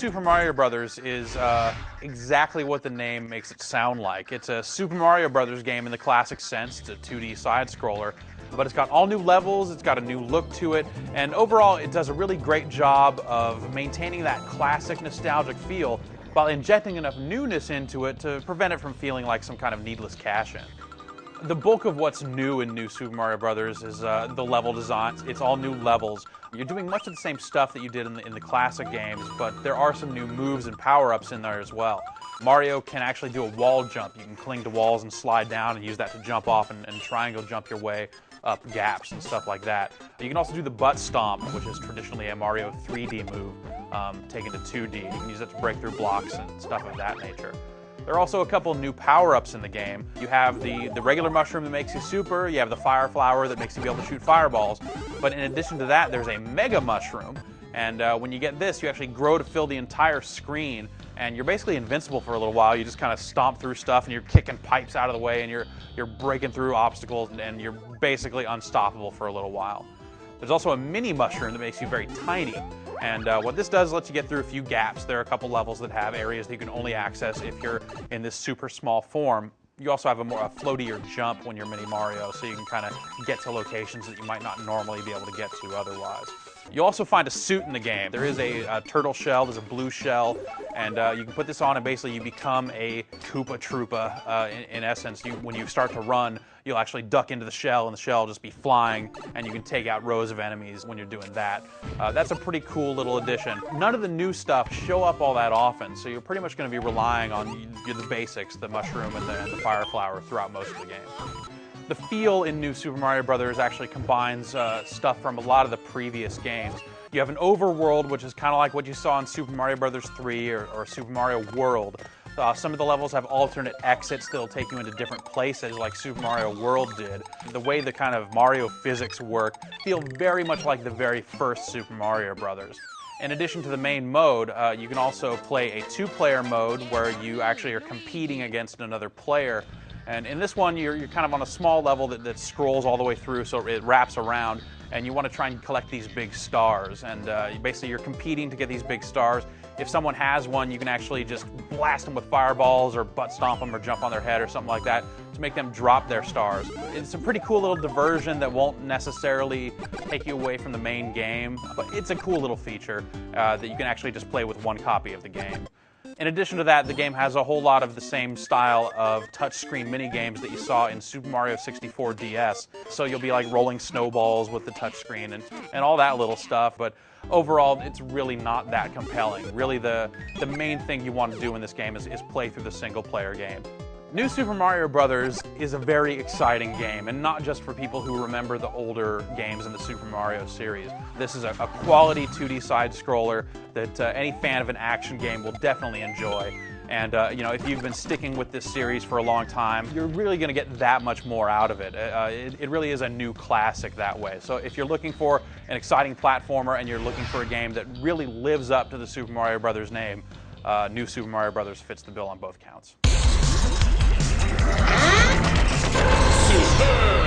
Super Mario Brothers is exactly what the name makes it sound like. It's a Super Mario Brothers game in the classic sense. It's a 2D side-scroller, but it's got all new levels, it's got a new look to it, and overall it does a really great job of maintaining that classic nostalgic feel while injecting enough newness into it to prevent it from feeling like some kind of needless cash-in. The bulk of what's new in New Super Mario Brothers is the level design. It's all new levels. You're doing much of the same stuff that you did in the classic games, but there are some new moves and power-ups in there as well. Mario can actually do a wall jump. You can cling to walls and slide down and use that to jump off and triangle jump your way up gaps and stuff like that. You can also do the butt stomp, which is traditionally a Mario 3D move, taken to 2D. You can use that to break through blocks and stuff of that nature. There are also a couple new power-ups in the game. You have the regular mushroom that makes you super, you have the fire flower that makes you be able to shoot fireballs, but in addition to that, there's a mega mushroom, and when you get this, you actually grow to fill the entire screen, and you're basically invincible for a little while. You just kind of stomp through stuff, and you're kicking pipes out of the way, and you're breaking through obstacles, and you're basically unstoppable for a little while. There's also a mini mushroom that makes you very tiny. And what this does is lets you get through a few gaps. There are a couple levels that have areas that you can only access if you're in this super small form. You also have a floatier jump when you're Mini Mario, so you can kind of get to locations that you might not normally be able to get to otherwise. You also find a suit in the game. There is a turtle shell, there's a blue shell, and you can put this on and basically you become a Koopa Troopa. In essence, when you start to run, you'll actually duck into the shell and the shell will just be flying, and you can take out rows of enemies when you're doing that. That's a pretty cool little addition. None of the new stuff show up all that often, so you're pretty much going to be relying on the basics, the mushroom and the fire flower throughout most of the game. The feel in New Super Mario Brothers actually combines stuff from a lot of the previous games. You have an overworld, which is kind of like what you saw in Super Mario Brothers 3 or Super Mario World. Some of the levels have alternate exits that'll take you into different places like Super Mario World did. The way the kind of Mario physics work feel very much like the very first Super Mario Brothers. In addition to the main mode, you can also play a two-player mode where you actually are competing against another player. And in this one, you're kind of on a small level that scrolls all the way through, so it wraps around, and you want to try and collect these big stars. And basically, you're competing to get these big stars. If someone has one, you can actually just blast them with fireballs or butt stomp them or jump on their head or something like that to make them drop their stars. It's a pretty cool little diversion that won't necessarily take you away from the main game, but it's a cool little feature that you can actually just play with one copy of the game. In addition to that, the game has a whole lot of the same style of touchscreen mini-games that you saw in Super Mario 64 DS. So you'll be like rolling snowballs with the touchscreen and all that little stuff, but overall, it's really not that compelling. Really, the main thing you want to do in this game is play through the single-player game. New Super Mario Brothers is a very exciting game, and not just for people who remember the older games in the Super Mario series. This is a quality 2D side-scroller that any fan of an action game will definitely enjoy. And you know, if you've been sticking with this series for a long time, you're really going to get that much more out of it. It really is a new classic that way. So if you're looking for an exciting platformer and you're looking for a game that really lives up to the Super Mario Brothers name, New Super Mario Brothers fits the bill on both counts. Super